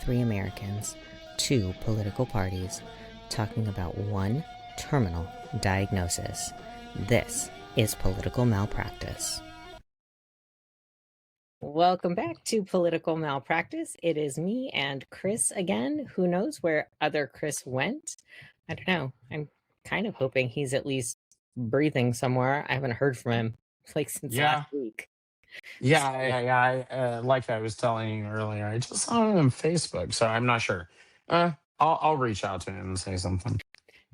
3 Americans, 2 political parties, talking about one terminal diagnosis. This is political malpractice. Welcome back to Political Malpractice. It is me and Chris again. Who knows where other Chris went? I don't know. I'm kind of hoping he's at least breathing somewhere. I haven't heard from him since last week. I like I was telling you earlier, I just saw him on Facebook, so I'm not sure. I'll reach out to him and say something.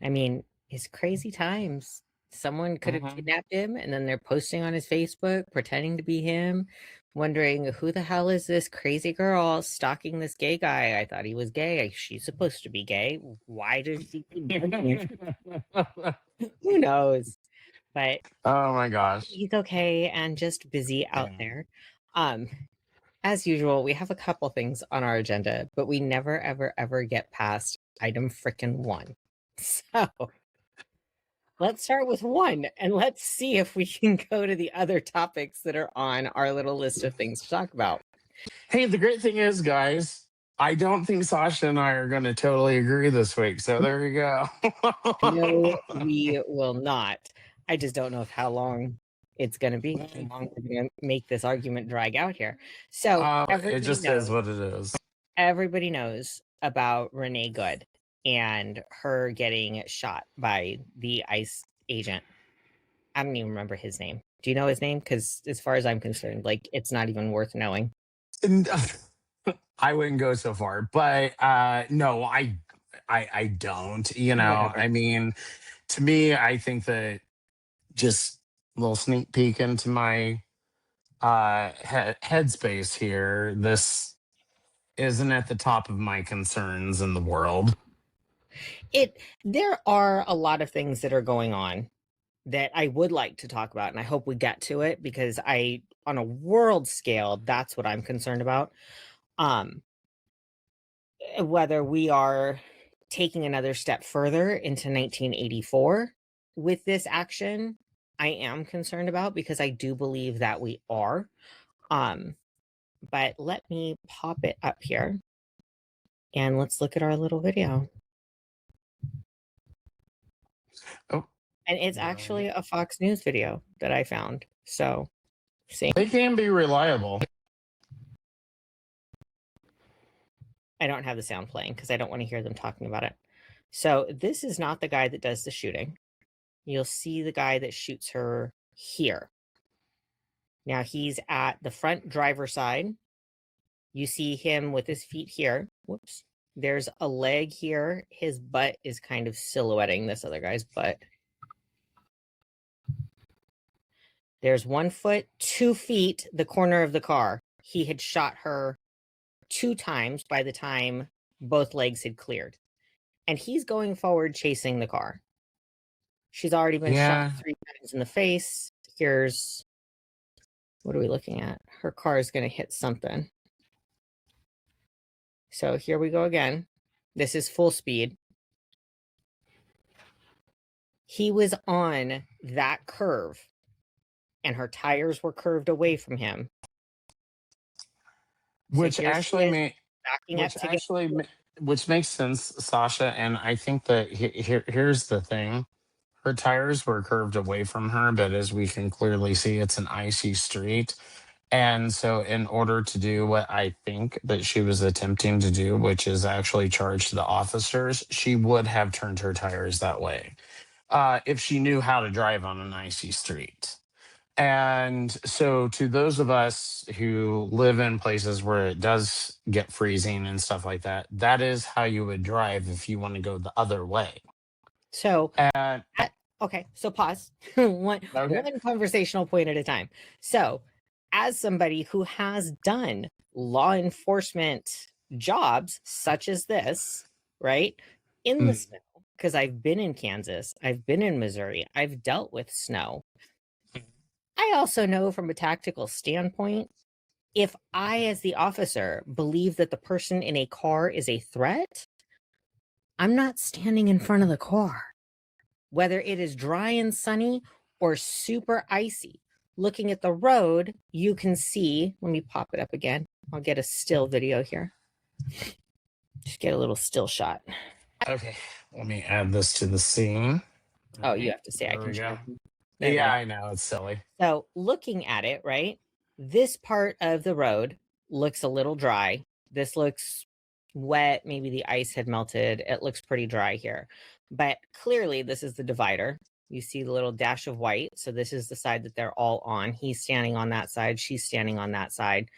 I mean, it's crazy times. Someone could have kidnapped him, and then they're posting on his Facebook, pretending to be him, wondering who the hell is this crazy girl stalking this gay guy? I thought he was gay. She's supposed to be gay. Why does she? Who knows? But oh my gosh, he's okay and just busy out there. As usual, we have a couple things on our agenda, but we never, ever get past item frickin' 1. So let's start with 1 and let's see if we can go to the other topics that are on our little list of things to talk about. Hey, the great thing is, guys, I don't think Sasha and I are going to totally agree this week. So there you go. No, we will not. I just don't know how long it's going to be. How long we're going to make this argument drag out here. So it just is what it is. Everybody knows about Renee Good and her getting shot by the ICE agent. I don't even remember his name. Do you know his name? Because as far as I'm concerned, it's not even worth knowing. I wouldn't go so far, but no, I don't. Whatever. I mean, to me, I think that just a little sneak peek into my headspace here. This isn't at the top of my concerns in the world. There are a lot of things that are going on that I would like to talk about, and I hope we get to it because on a world scale, that's what I'm concerned about. Whether we are taking another step further into 1984 with this action, I am concerned about because I do believe that we are. But let me pop it up here and let's look at our little video. Oh. And it's actually a Fox News video that I found. So, see. They can be reliable. I don't have the sound playing because I don't want to hear them talking about it. So this is not the guy that does the shooting. You'll see the guy that shoots her here. Now he's at the front driver's side. You see him with his feet here. Whoops. There's a leg here. His butt is kind of silhouetting this other guy's butt. There's 1 foot, 2 feet, the corner of the car. He had shot her 2 times by the time both legs had cleared. And he's going forward chasing the car. She's already been shot 3 times in the face. Here's, what are we looking at? Her car is going to hit something. So here we go again. This is full speed. He was on that curve and her tires were curved away from him. Which makes sense, Sasha. And I think that here's the thing. Her tires were curved away from her, but as we can clearly see, it's an icy street. And so in order to do what I think that she was attempting to do, which is actually charge the officers, she would have turned her tires that way if she knew how to drive on an icy street. And so to those of us who live in places where it does get freezing and stuff like that, that is how you would drive if you want to go the other way. So, okay, so pause. one conversational point at a time. So, as somebody who has done law enforcement jobs such as this, right, in the snow, because I've been in Kansas, I've been in Missouri, I've dealt with snow. I also know from a tactical standpoint, if I, as the officer, believe that the person in a car is a threat, I'm not standing in front of the car. Whether it is dry and sunny or super icy, looking at the road, you can see, let me pop it up again. I'll get a still video here. Just get a little still shot. Okay, let me add this to the scene. Oh, you have to say I There can we go. share. Yeah, I know, it's silly. So looking at it, right, this part of the road looks a little dry. This looks wet. Maybe the ice had melted. It looks pretty dry here. But clearly this is the divider. You see the little dash of white. So this is the side that they're all on. He's standing on that side. She's standing on that side.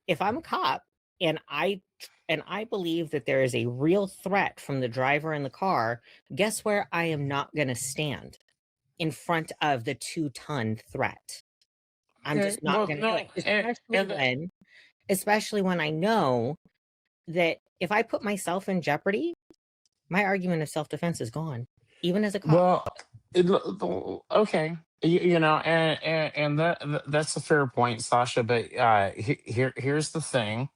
If I'm a cop and I believe that there is a real threat from the driver in the car, guess where I am not going to stand? In front of the 2-ton threat. I'm just not going to do it. Especially when I know that if I put myself in jeopardy, my argument of self-defense is gone, even as a cop. Well, okay. And that's a fair point, Sasha. But here's the thing.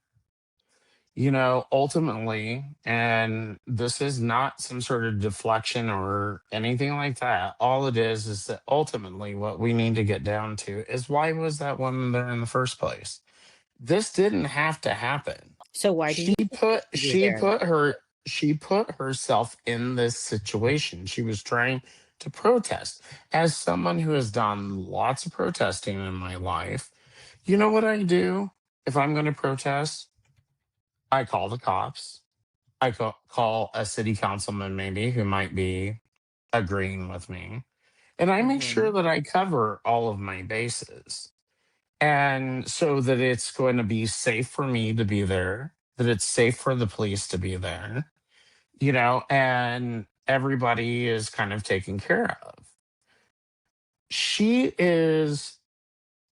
Ultimately, and this is not some sort of deflection or anything like that. All it is that ultimately what we need to get down to is, why was that woman there in the first place? This didn't have to happen. So why do you she put herself in this situation. She was trying to protest. As someone who has done lots of protesting in my life, you know what I do if I'm going to protest? I call the cops. I call a city councilman maybe who might be agreeing with me. And I make sure that I cover all of my bases. And so that it's going to be safe for me to be there, that it's safe for the police to be there, and everybody is kind of taken care of. She is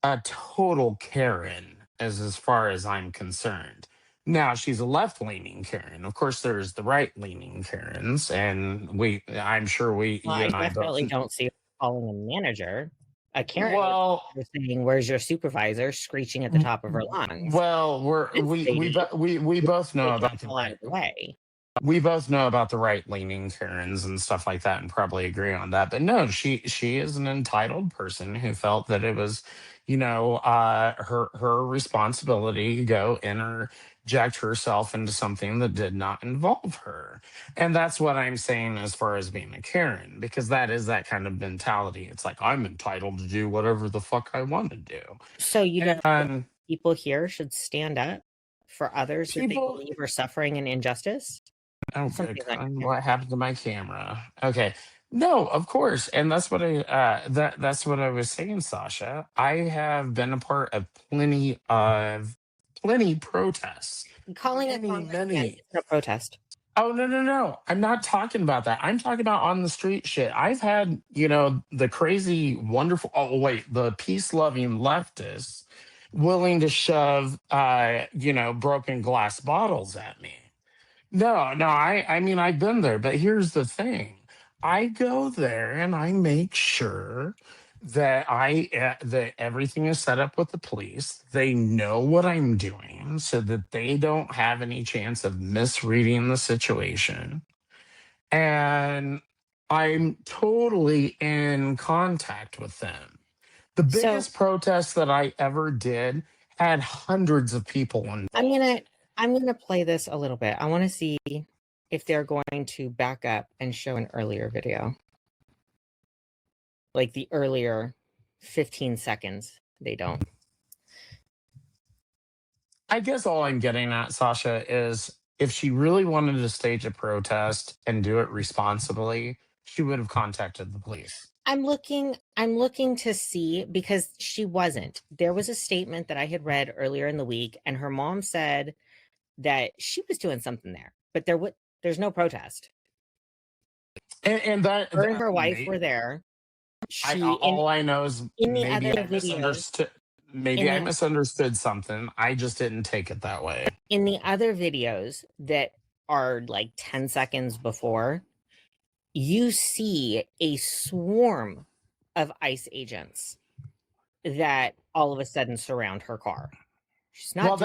a total Karen as far as I'm concerned. Now she's a left-leaning Karen. Of course, there's the right-leaning Karens, and I'm sure you and I definitely don't see her calling a manager. A Karen was saying, "Where's your supervisor?" screeching at the top of her lungs. Well, we both know about the right way. We both know about the right-leaning Karens and stuff like that, and probably agree on that. But no, she is an entitled person who felt that it was, her responsibility to go interject herself into something that did not involve her. And that's what I'm saying as far as being a Karen, because that is that kind of mentality. It's like, I'm entitled to do whatever the fuck I want to do. So people here should stand up for others that they believe are suffering an injustice. Oh, good. What happened to my camera? Okay. No, of course. And that's what that's what I was saying, Sasha. I have been a part of plenty protests. Calling it many a protest. Oh, no. I'm not talking about that. I'm talking about on the street shit. I've had, the crazy, wonderful, the peace-loving leftists willing to shove broken glass bottles at me. No, I mean, I've been there, but here's the thing. I go there and I make sure that that everything is set up with the police. They know what I'm doing so that they don't have any chance of misreading the situation. And I'm totally in contact with them. The biggest protest that I ever did had hundreds of people involved. I'm gonna play this a little bit. I want to see if they're going to back up and show an earlier video, like the earlier 15 seconds. They don't. I guess all I'm getting at, Sasha, is if she really wanted to stage a protest and do it responsibly, she would have contacted the police. I'm looking to see, because she wasn't. There was a statement that I had read earlier in the week, and her mom said that she was doing something there, but there's no protest. And that her and her wife were there. All I know is maybe I misunderstood. Maybe I misunderstood something. I just didn't take it that way. In the other videos that are like 10 seconds before, you see a swarm of ICE agents that all of a sudden surround her car. She's not. Well,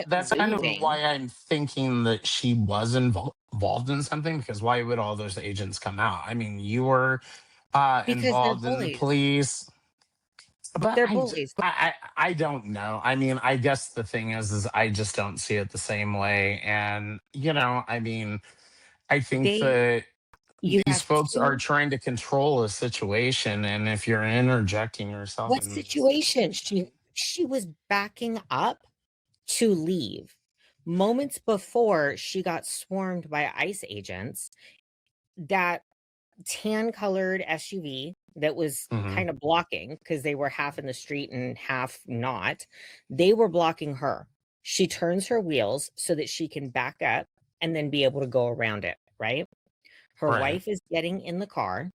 that's kind of why I'm thinking that she was involved in something, because why would all those agents come out? I mean, you were involved in the police. But They're bullies. I don't know. I mean, I guess the thing is I just don't see it the same way. And, I mean, I think They that you these have folks are two. trying to control a situation. And if you're interjecting yourself What in this, situation? She was backing up to leave moments before she got swarmed by ICE agents. That tan colored SUV that was Mhm. kind of blocking, because they were half in the street and half not. They were blocking her. She turns her wheels so that she can back up and then be able to go around it, right? Her Right. wife is getting in the car.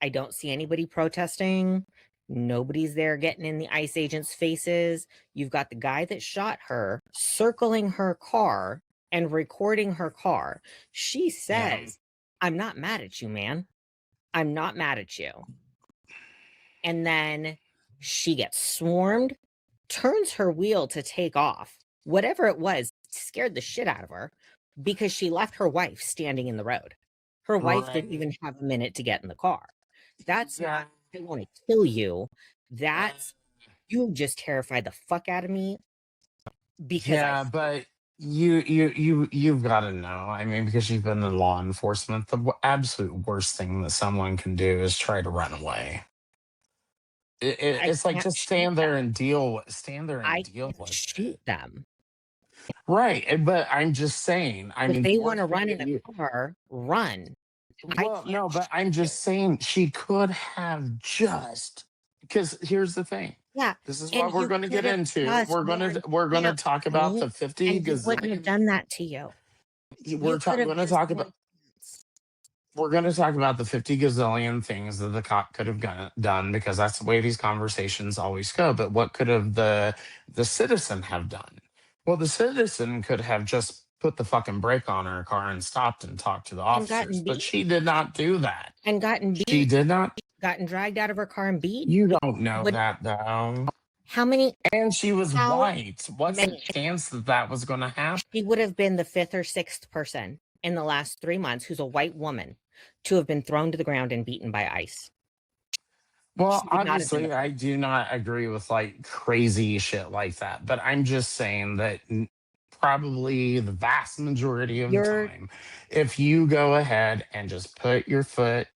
I don't see anybody protesting. Nobody's there getting in the ICE agents' faces. You've got the guy that shot her circling her car and recording her car. She Yeah. says, "I'm not mad at you, man. I'm not mad at you." And then she gets swarmed, turns her wheel to take off. Whatever it was scared the shit out of her, because she left her wife standing in the road. Her wife didn't Right. even have a minute to get in the car. That's Yeah. not, "I want to kill you." That's, "You just terrified the fuck out of me because I." Yeah, but you've got to know. I mean, because you've been in law enforcement, the absolute worst thing that someone can do is try to run away. I It's like can't just shoot them. stand there and I deal can't with shoot it. them. Right. But I'm just saying. I If mean, they the want worst to thing run in that you. a car, run. I Well, can't no, but I'm shoot you. just saying she could have just, because here's the thing. Yeah, This is and what we're you going to could get have into. just worn We're going to pants, talk about honey, the 50 and he wouldn't have gazillion. done that to you. You We're could have going to just talk about worn pants. we're going to talk about the 50 gazillion things that the cop could have done, because that's the way these conversations always go. But what could have the citizen have done? Well, the citizen could have just put the fucking brake on her car and stopped and talked to the And officers, gotten but beat, she did not do that. and gotten She beat, did not. gotten dragged out of her car and beat. You don't know But that though. how many, And she was how white. What's the many? chance that that was going to happen? She would have been the fifth or sixth person in the last 3 months who's a white woman to have been thrown to the ground and beaten by ICE. Well, She would not have been the obviously, I first. do not agree with like crazy shit like that, but I'm just saying that probably the vast majority of the You're time, if you go ahead and just put your foot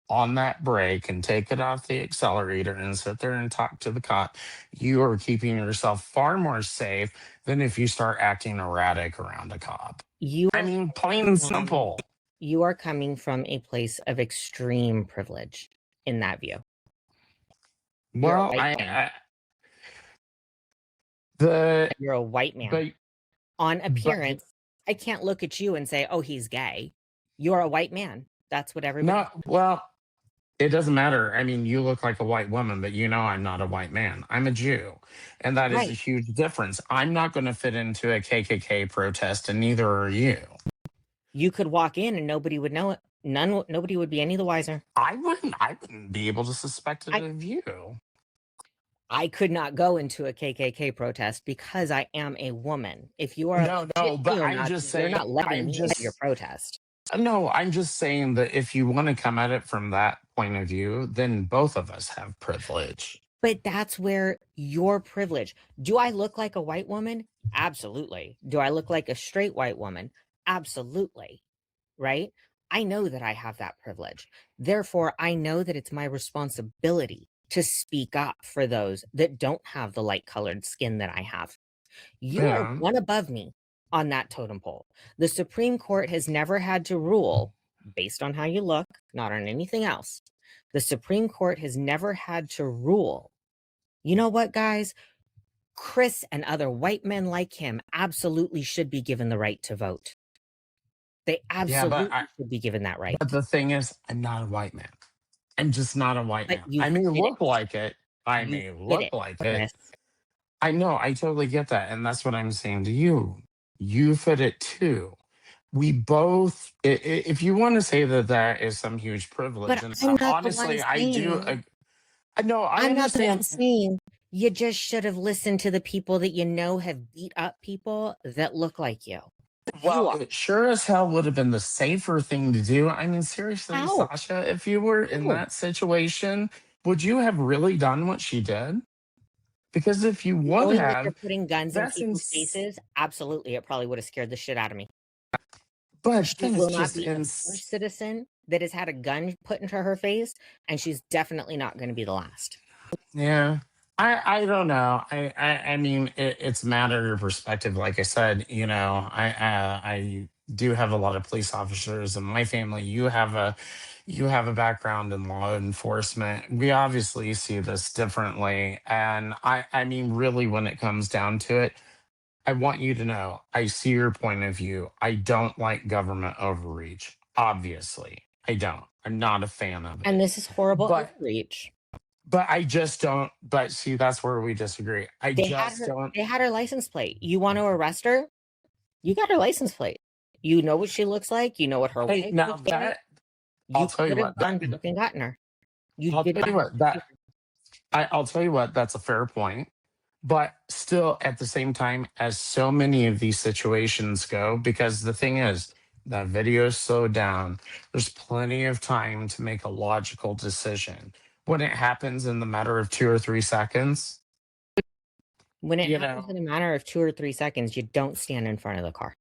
on that brake and take it off the accelerator and sit there and talk to the cop, you are keeping yourself far more safe than if you start acting erratic around a cop. you I are mean, plain coming and from simple. you are coming from a place of extreme privilege in that view. You're a Well, white man. the You're a white man. but On but appearance, I can't look at you and say, "Oh, he's gay." You're a white man. That's what everybody. no, well, it doesn't matter. I mean, you look like a white woman, but I'm not a white man. I'm a Jew. And that is a Right. huge difference. I'm not going to fit into a KKK protest, and neither are you. You could walk in and nobody would know it. Nobody would be any the wiser. I wouldn't be able to suspect it I of you. I could not go into a KKK protest because I am a woman. If you are a No, legit no, but I'm just neo-Nazi, you're saying, not letting me into your protest. no, I'm just saying that if you want to come at it from that point of view, then both of us have privilege. But that's where your privilege. Do I look like a white woman? Absolutely. Do I look like a straight white woman? Absolutely. Right? I know that I have that privilege. Therefore, I know that it's my responsibility to speak up for those that don't have the light colored skin that I have. You are Yeah. one above me on that totem pole. The Supreme Court has never had to rule based on how you look, not on anything else. The Supreme Court has never had to rule. You know what, guys? Chris and other white men like him absolutely should be given the right to vote. They Yeah, absolutely should be given that right. but the thing is, I'm not a white man. I'm just not a white But man. you I may fit look it. like it. I You may fit look it, like it. Chris. I know. I totally get that. And that's what I'm saying to you. You fit it too. We both, if you want to say that that is some huge privilege, But and I'm not the one honestly, I do. saying, I know. I I'm not the one understand. saying you just should have listened to the people that you know have beat up people that look like you. You Well, are. it sure as hell would have been the safer thing to do. I mean, seriously, How? Sasha, if you were in How? that situation, would you have really done what she did? Because if you would Knowing that have, you're putting guns in that's people's faces, absolutely, it probably would have scared the shit out of me. but She that's will not just be the first citizen that has had a gun put into her face, and she's definitely not going to be the last. Yeah. I don't know. I mean, it's a matter of perspective. Like I said, I do have a lot of police officers in my family. You have a background in law enforcement. We obviously see this differently, and I mean, really, when it comes down to it, I want you to know I see your point of view. I don't like government overreach. Obviously, I don't. I'm not a fan of And it. this is horrible But overreach. but I just don't. But see, that's where we disagree. I They had just her. don't. They had her license plate. You want to arrest her? You got her license plate. You know what she looks like. You know what her Hey, wife now looks like. that I'll You tell you could have what. gone fucking gotten her. You I'll did tell you not. what. I'll tell you what. That's a fair point. But still, at the same time, as so many of these situations go, because the thing is, that video is slowed down. There's plenty of time to make a logical decision. When it happens in the matter of 2 or 3 seconds, When it you happens know, in a matter of 2 or 3 seconds, you don't stand in front of the car.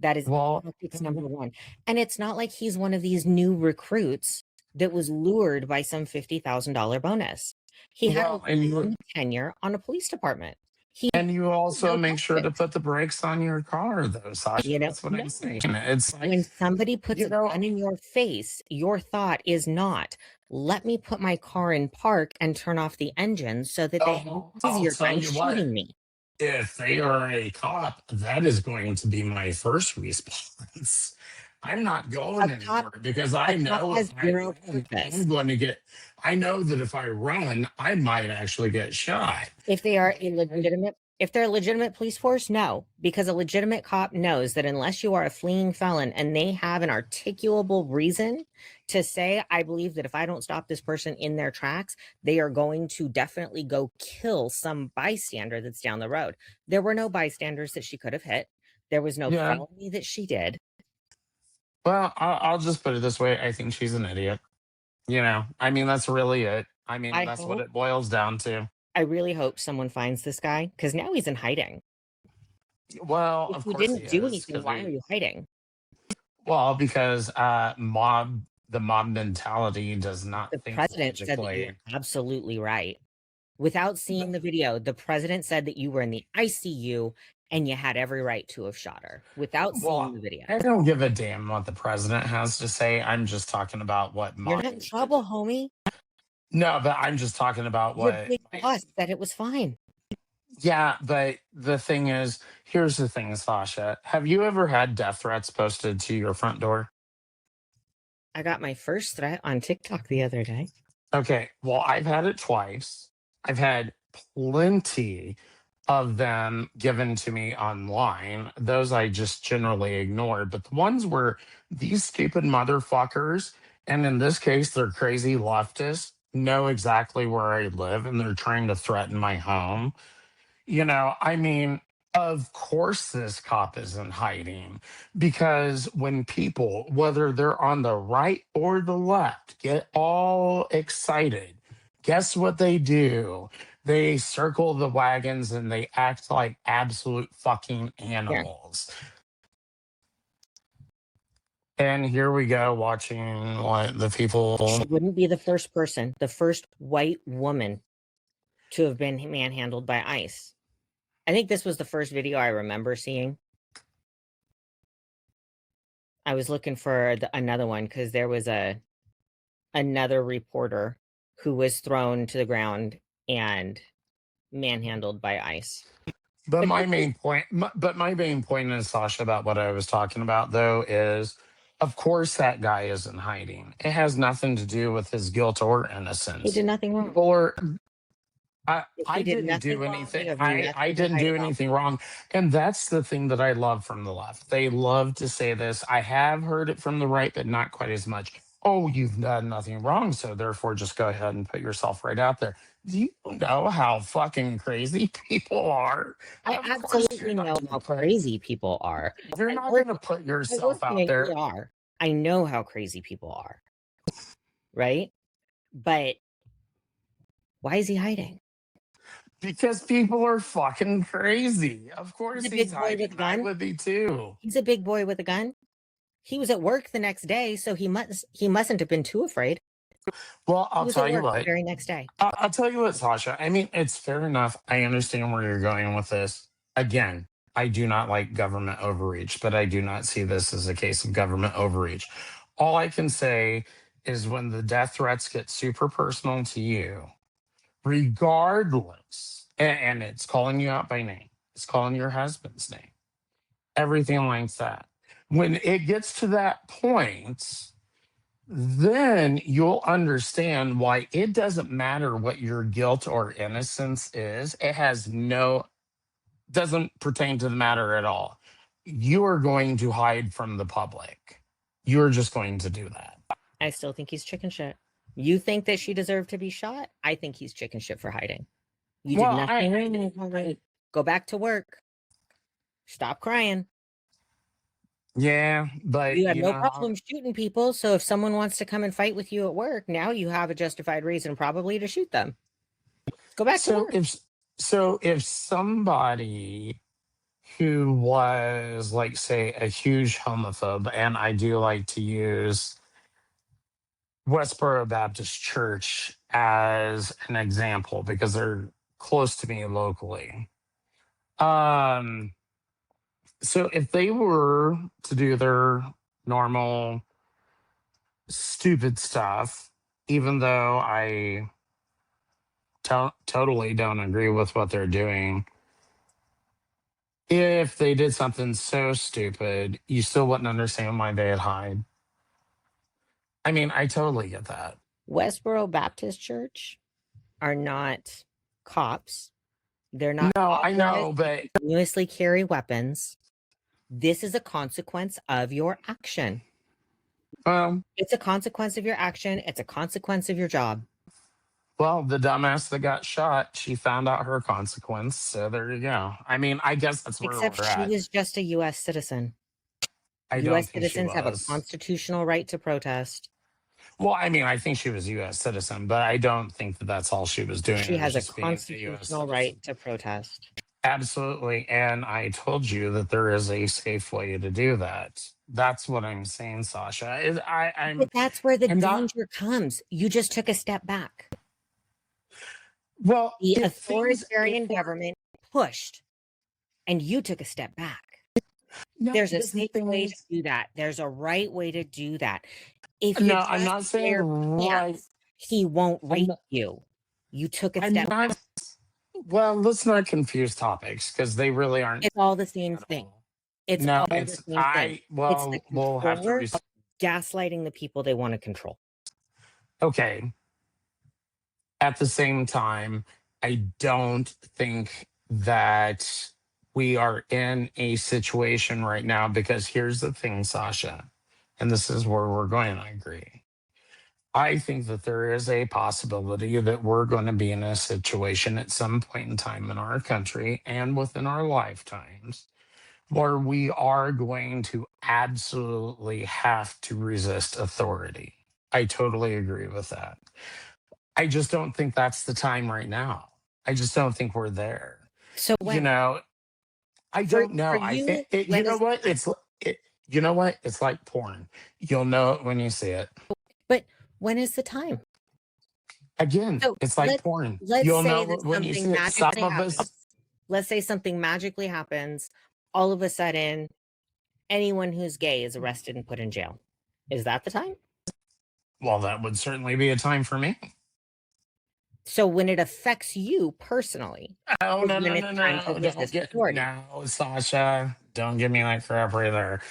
That is well, tactics number one. And it's not like he's one of these new recruits that was lured by some $50,000 bonus. He had well, a long tenure on a police department. He and you also knows make sure to tactics. put the brakes on your car, though, Sasha. That's what I'm No. saying. It's like, When somebody puts you a know, gun in your face, your thought is not, let me put my car in park and turn off the engine so that they have an I'll easier tell time you what. shooting me. If they are a cop, that is going to be my first response. I'm not A going cop, anywhere because a I cop know if has I zero run, purpose. I'm going to get, I know that if I run, I might actually get shot. If they are a legitimate, if they're a legitimate police force, no, because a legitimate cop knows that unless you are a fleeing felon and they have an articulable reason to say, I believe that if I don't stop this person in their tracks, they are going to definitely go kill some bystander that's down the road. There were no bystanders that she could have hit. There was no Yeah. felony that she did. Well, I'll just put it this way. I think she's an idiot. I mean, that's really it. I mean, I that's what hope, it boils down to. I really hope someone finds this guy because now he's in hiding. Well, If of you course he didn't do is. anything, why are you hiding? Because the mob mentality does not The think president said that you logically. were absolutely right. Without seeing the video, the president said that you were in the ICU and you had every right to have shot her without seeing Well, the video. I don't give a damn what the president has to say. I'm just talking about what You're my not in trouble, homie. no, but I'm just talking about Your what big boss said it was fine. yeah, but the thing is, here's the thing, Sasha. Have you ever had death threats posted to your front door? I got my first threat on TikTok the other day. Okay, well, I've had it twice. I've had plenty of them given to me online. Those I just generally ignore. But the ones where these stupid motherfuckers, and in this case, they're crazy leftists, know exactly where I live and they're trying to threaten my home. I mean, of course, this cop isn't hiding because when people, whether they're on the right or the left, get all excited, guess what they do? They circle the wagons and they act like absolute fucking Yeah. animals. And here we go watching what the people. She wouldn't be the first person, the first white woman to have been manhandled by ICE. I think this was the first video I remember seeing. I was looking for another one because there was another reporter who was thrown to the ground and manhandled by ICE. But my main point, is, Sasha, about what I was talking about, though, is of course that guy isn't hiding. It has nothing to do with his guilt or innocence. He did nothing wrong. Or If I he did didn't nothing do wrong, anything. you have I nothing to didn't hide do about. anything wrong. And that's the thing that I love from the left. They love to say this. I have heard it from the right, but not quite as much. Oh, you've done nothing wrong, so therefore just go ahead and put yourself right out there. Do you know how fucking crazy people are? I Of course absolutely you're not know gonna how put crazy people are. you're I not work, gonna put I yourself work in out there. AER. I know how crazy people are, right? But Why is he hiding? Because people are fucking crazy. Of course He's a he's big boy with hiding. a I gun. would be too. He's a big boy with a gun. He was at work the next day, so he mustn't have been too afraid. Well, He I'll was tell at you work the what. very next day. I'll tell you what, Sasha. I mean, it's fair enough. I understand where you're going with this. Again, I do not like government overreach, but I do not see this as a case of government overreach. All I can say is when the death threats get super personal to you, regardless, and it's calling you out by name, it's calling your husband's name, everything like that. When it gets to that point, then you'll understand why it doesn't matter what your guilt or innocence is. It has no, doesn't pertain to the matter at all. You are going to hide from the public. You're just going to do that. I still think he's chicken shit. You think that she deserved to be shot? I think he's chicken shit for hiding. You did nothing wrong. Go back to work. Stop crying. Yeah, but you had no problem shooting people. So if someone wants to come and fight with you at work, now you have a justified reason probably to shoot them. Go back to work. If somebody who was like, say, a huge homophobe, and I do like to use Westboro Baptist Church as an example because they're close to me locally. So if they were to do their normal stupid stuff, even though I totally don't agree with what they're doing, if they did something so stupid, you still wouldn't understand why they'd hide. I mean, I totally get that. Westboro Baptist Church are not cops. They're not. No, I know, but continuously carry weapons. This is a consequence of your action. It's a consequence of your action. It's a consequence of your job. Well, the dumbass that got shot, she found out her consequence. So there you go. I mean, I guess that's where Except we're at. She was just a U.S. citizen. U.S. citizens have a constitutional right to protest. Well, I mean, I think she was a U.S. citizen, but I don't think that that's all she was doing. She has a constitutional right to protest. Absolutely. And I told you that there is a safe way to do that. That's what I'm saying, Sasha. But that's where the danger comes. You just took a step back. Well, the authoritarian government pushed, and you took a step back. No, there's a safe way to do that. There's a right way to do that. If you I'm not saying right. He won't rape you. You took a step back. Well, let's not confuse topics because they really aren't. It's all the same thing. It's all the same thing. Well, it's the we'll have to gaslighting the people they want to control. Okay. At the same time, I don't think that we are in a situation right now because here's the thing, Sasha, and this is where we're going. I agree. I think that there is a possibility that we're going to be in a situation at some point in time in our country and within our lifetimes where we are going to absolutely have to resist authority. I totally agree with that. I just don't think that's the time right now. I just don't think we're there. So when? I don't know. I think you know what? You know what? It's like porn. You'll know it when you see it. But when is the time? Again, it's like porn. You'll know when you see it. Some of us. Let's say something magically happens. All of a sudden, anyone who's gay is arrested and put in jail. Is that the time? Well, that would certainly be a time for me. So when it affects you personally. Oh, no, Sasha, don't give me that crap right there.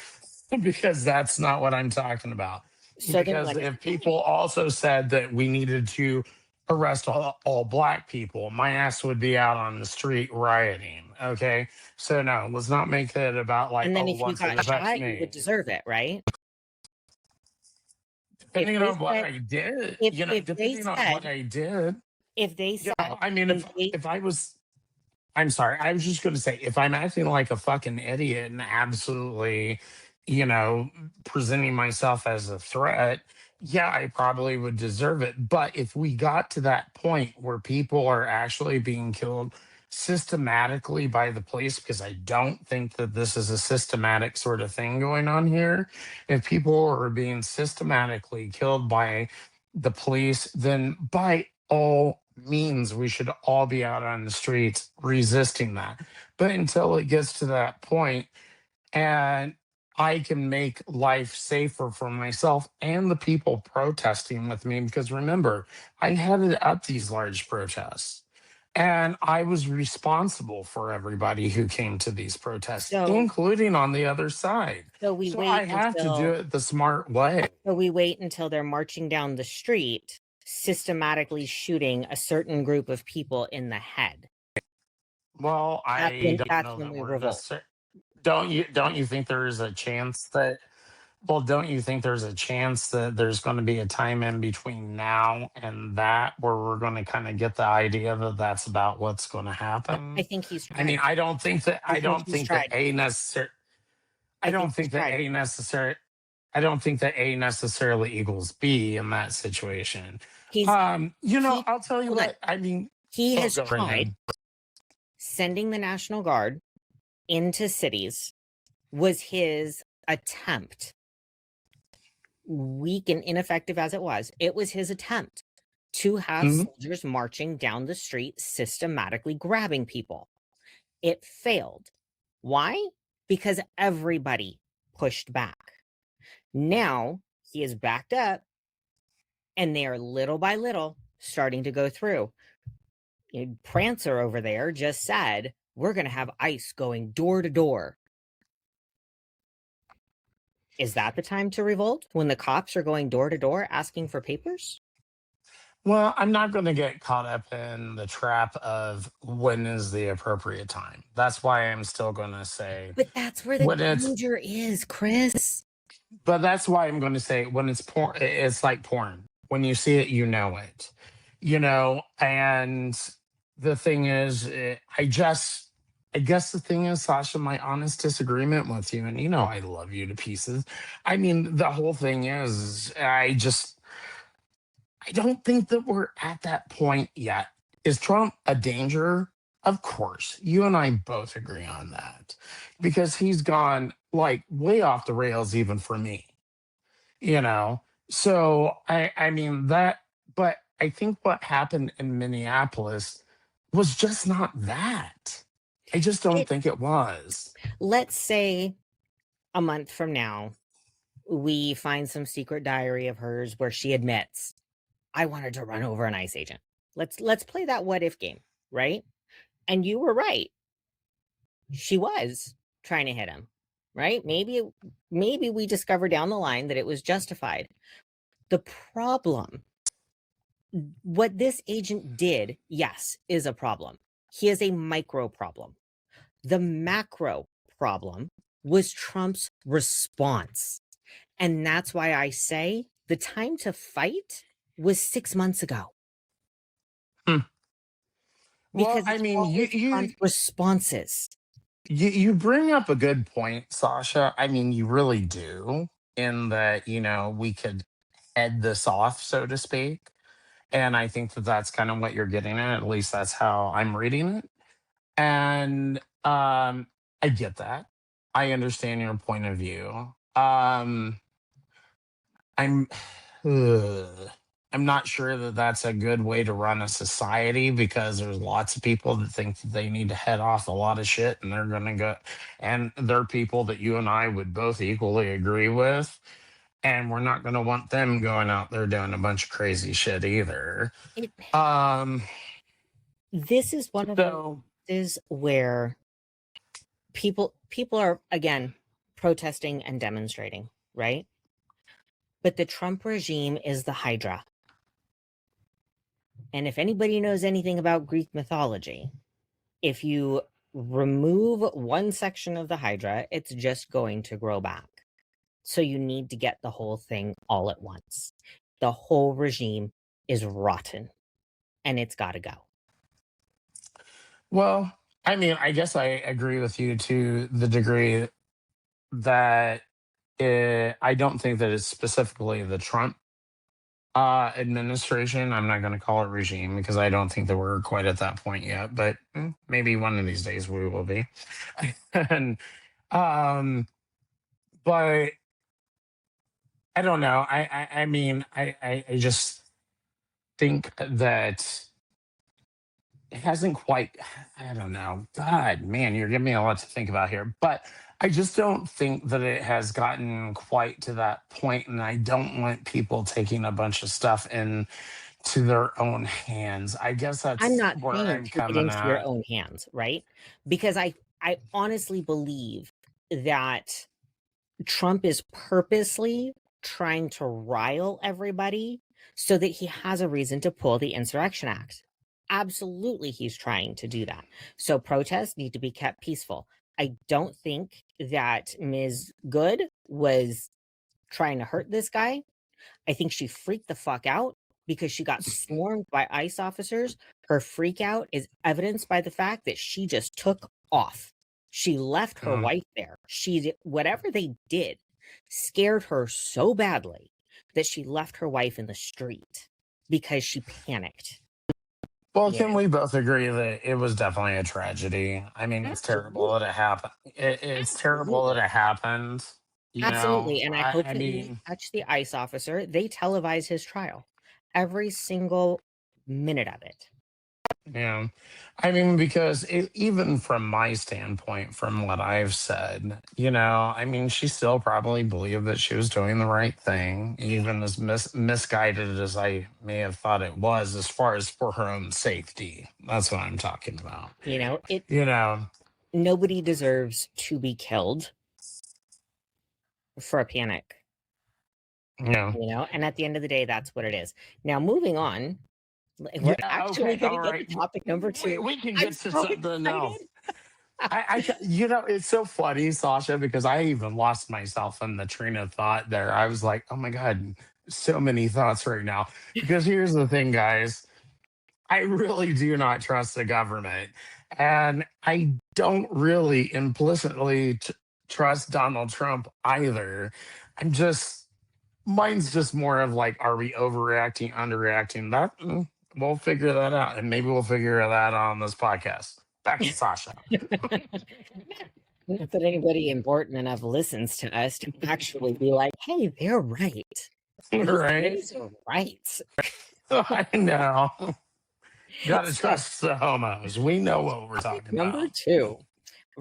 Because that's not what I'm talking about. So because if people also said that we needed to arrest all black people, my ass would be out on the street rioting. Okay. So no, let's not make it about like, and then if you got shot, you would deserve it, right? Depending on what I did. Depending on what I did. If they said, I mean, if I was, I'm sorry, I was just going to say, if I'm acting like a fucking idiot and absolutely, presenting myself as a threat, Yeah, I probably would deserve it. But if we got to that point where people are actually being killed systematically by the police, because I don't think that this is a systematic sort of thing going on here, if people are being systematically killed by the police, then by all means, we should all be out on the streets resisting that. But until it gets to that point, and I can make life safer for myself and the people protesting with me. Because remember, I headed up these large protests and I was responsible for everybody who came to these protests, So including on the other side. so we So I wait have to do until it the smart way. they're marching down the street, systematically shooting a certain group of people in the head. Well, I don't That's know when that we we're revolt. necessarily. Don't you think there is a chance that Well, don't you think there's a chance that there's going to be a time in between now and that where we're going to kind of get the idea that that's about what's going to I happen? think he's I mean, tried. I don't think that a necessary I I think don't he's think that tried. a necessary I don't think that a necessarily equals b in that situation. He's he I'll tell you hold on. what. I mean, He oh, has go right tried ahead. sending the National Guard into cities was his attempt. Weak and ineffective as it was his attempt to have Mhm. soldiers marching down the street systematically grabbing people. It failed. Why? Because everybody pushed back. Now he is backed up and they are little by little starting to go through. Prancer over there just said, we're going to have ICE going door to door. Is that the time to revolt when the cops are going door to door asking for papers? Well, I'm not going to get caught up in the trap of when is the appropriate time. That's why I'm still going to say But that's where the when it's, danger is, Chris. but that's why I'm going to say when it's porn, it's like porn. When you see it, you know it, and the thing is, I guess the thing is, Sasha, my honest disagreement with you, and I love you to pieces. I mean, the whole thing is, I don't think that we're at that point yet. Is Trump a danger? Of course. You and I both agree on that because he's gone like way off the rails, even for me, you know? So, I mean, but I think what happened in Minneapolis was just not that. I just don't It, think it was. let's say a month from now, we find some secret diary of hers where she admits, I wanted to run over an ICE agent. Let's play that what if game, right? And you were right. She was trying to hit him, right? Maybe we discover down the line that it was justified. The problem, what this agent did, yes, is a problem. He is a micro problem. The macro problem was Trump's response. And that's why I say the time to fight was 6 months ago. Hmm. Well, Because I it's mean, always Trump's responses. you bring up a good point, Sasha. I mean, you really do, in that, we could head this off, so to speak. And I think that that's kind of what you're getting at. At least that's how I'm reading it. And I get that. I understand your point of view. I'm ugh, I'm not sure that that's a good way to run a society because there's lots of people that think that they need to head off a lot of shit and they're going to go, and they're people that you and I would both equally agree with, and we're not going to want them going out there doing a bunch of crazy shit either. It, Um this is one of those so is where people are again protesting and demonstrating, right? But the Trump regime is the Hydra. And if anybody knows anything about Greek mythology, if you remove one section of the Hydra, it's just going to grow back. So you need to get the whole thing all at once. The whole regime is rotten and it's got to go. well, I mean, I guess I agree with you to the degree that I don't think that it's specifically the Trump administration. I'm not going to call it regime because I don't think that we're quite at that point yet, but maybe one of these days we will be. and but I don't know. I mean, I just think that it hasn't quite, I don't know. God, man, you're giving me a lot to think about here. But I just don't think that it has gotten quite to that point, and I don't want people taking a bunch of stuff into their own hands. I guess I'm that's not where saying I'm take it coming into your at. own hands, right? Because I honestly believe that Trump is purposely trying to rile everybody so that he has a reason to pull the Insurrection Act. Absolutely, he's trying to do that. So protests need to be kept peaceful. I don't think that Ms. Good was trying to hurt this guy. I think she freaked the fuck out because she got swarmed by ICE officers. Her freak out is evidenced by the fact that she just took off. She left her Mm. wife there. Whatever they did scared her so badly that she left her wife in the street because she panicked. Well, Yeah, can we both agree that it was definitely a tragedy? I mean, it's terrible absolutely. that it happened. It's terrible that Absolutely. it happened. You know, Absolutely. And I hope I that when they mean, catch the ICE officer, they televise his trial. Every single minute of it. yeah. I mean, because even from my standpoint, from what I've said, I mean, she still probably believed that she was doing the right thing, even as misguided as I may have thought it was, as far as for her own safety. That's what I'm talking about. It You know, nobody deserves to be killed for a panic, yeah. and at the end of the day, that's what it is. Now, moving on, we're Yeah. actually Okay. going to All get to right. topic number We, 2. we can I'm get to so something else. excited. It's so funny, Sasha, because I even lost myself in the train of thought there. I was like, oh my God, so many thoughts right now. Because here's the thing, guys, I really do not trust the government. And I don't really implicitly trust Donald Trump either. Mine's just more of like, are we overreacting, underreacting? We'll figure that out. And maybe we'll figure that out on this podcast. Back to Sasha. Not that anybody important enough listens to us to actually be like, hey, they're right. These Right? gays are right. I know. Gotta So, trust the homos. We know what we're topic talking number about. 2.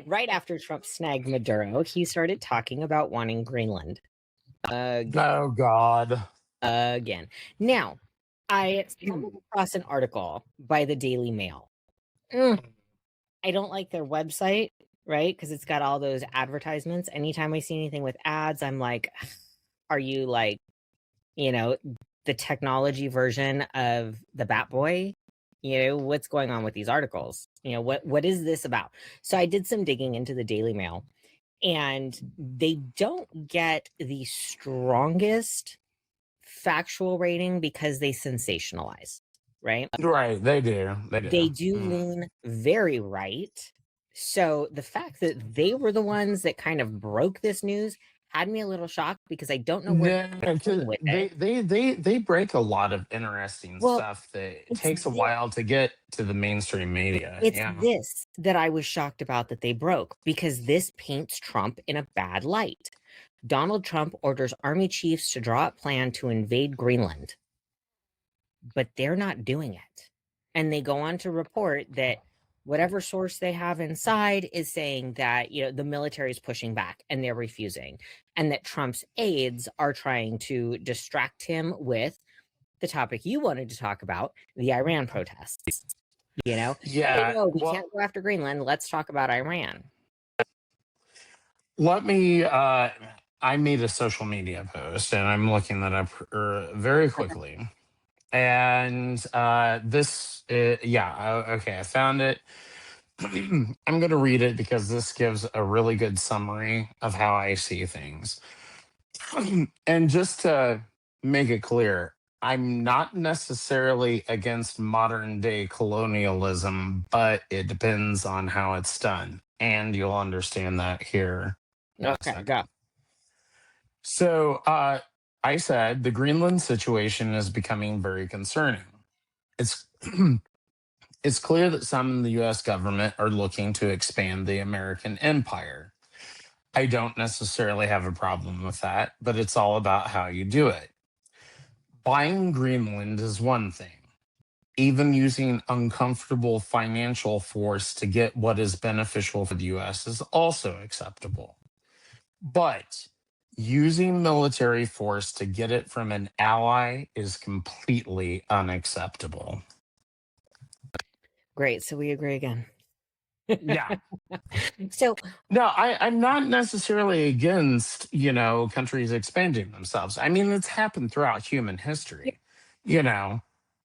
Right after Trump snagged Maduro, he started talking about wanting Greenland. Oh God. Again. Now, I stumbled across an article by the Daily Mail. I don't like their website, right? Because it's got all those advertisements. Anytime I see anything with ads, I'm like, are you like, the technology version of the Bat Boy? What's going on with these articles? What is this about? So I did some digging into the Daily Mail, and they don't get the strongest factual rating because they sensationalize, right? Right, they do. They do. They do lean very right. So the fact that they were the ones that kind of broke this news had me a little shocked because I don't know where Yeah, they're 'cause going with they, it. they they they break a lot of interesting Well, stuff that it it's takes a while to get to the mainstream media. it's Yeah. this that I was shocked about that they broke because this paints Trump in a bad light. Donald Trump orders army chiefs to draw up plan to invade Greenland, but they're not doing it. And they go on to report that whatever source they have inside is saying that, the military is pushing back and they're refusing, and that Trump's aides are trying to distract him with the topic you wanted to talk about, the Iran protests. Hey, Yeah. no, we Well, can't go after Greenland. Let's talk about Iran. let me I made a social media post and I'm looking that up very Okay. quickly. And okay, I found it. I'm going to read it because this gives a really good summary of how I see things. And just to make it clear, I'm not necessarily against modern day colonialism, but it depends on how it's done. And you'll understand that here in a Okay, second. go. So, I said the Greenland situation is becoming very concerning. It's it's clear that some in the US government are looking to expand the American empire. I don't necessarily have a problem with that, but it's all about how you do it. Buying Greenland is one thing. Even using uncomfortable financial force to get what is beneficial for the US is also acceptable. But using military force to get it from an ally is completely unacceptable. Great. So we agree again. Yeah. So No, I'm not necessarily against, countries expanding themselves. I mean, it's happened throughout human history, you know.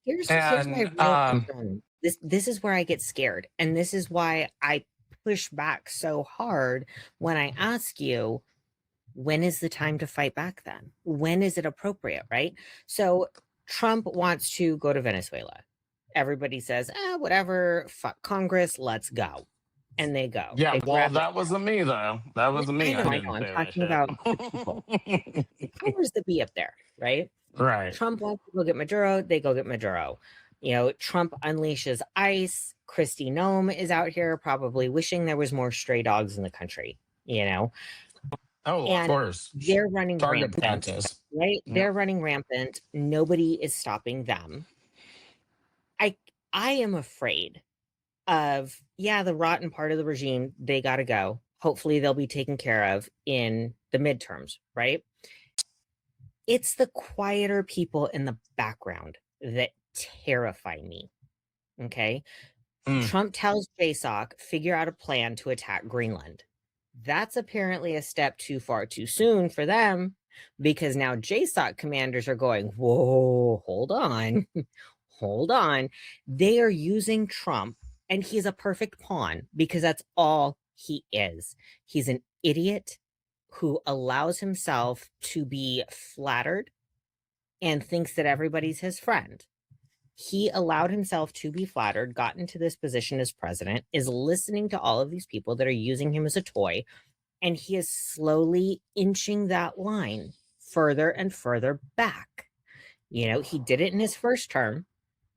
here's my And real concern. This is where I get scared, and this is why I push back so hard when I ask you, when is the time to fight back then? When is it appropriate, right? So Trump wants to go to Venezuela. Everybody says, whatever, fuck Congress, let's go. And they go. yeah, They well, grab that wasn't me though. That wasn't me. I I know. didn't I'm say that talking about the people. shit. The powers that be up there, right? Right. Trump wants to go get Maduro, they go get Maduro. Trump unleashes ICE. Kristi Noem is out here probably wishing there was more stray dogs in the country, Oh, of and course. they're running Target rampant, practice. right? Yeah. They're running rampant. Nobody is stopping them. I am afraid of, the rotten part of the regime, they got to go. Hopefully they'll be taken care of in the midterms, right? It's the quieter people in the background that terrify me. Okay. Trump tells JSOC, figure out a plan to attack Greenland. That's apparently a step too far too soon for them, because now JSOC commanders are going, whoa, hold on. Hold on. They are using Trump, and he's a perfect pawn because that's all he is. He's an idiot who allows himself to be flattered and thinks that everybody's his friend. He allowed himself to be flattered, got into this position as president, is listening to all of these people that are using him as a toy, and he is slowly inching that line further and further back. He did it in his first term.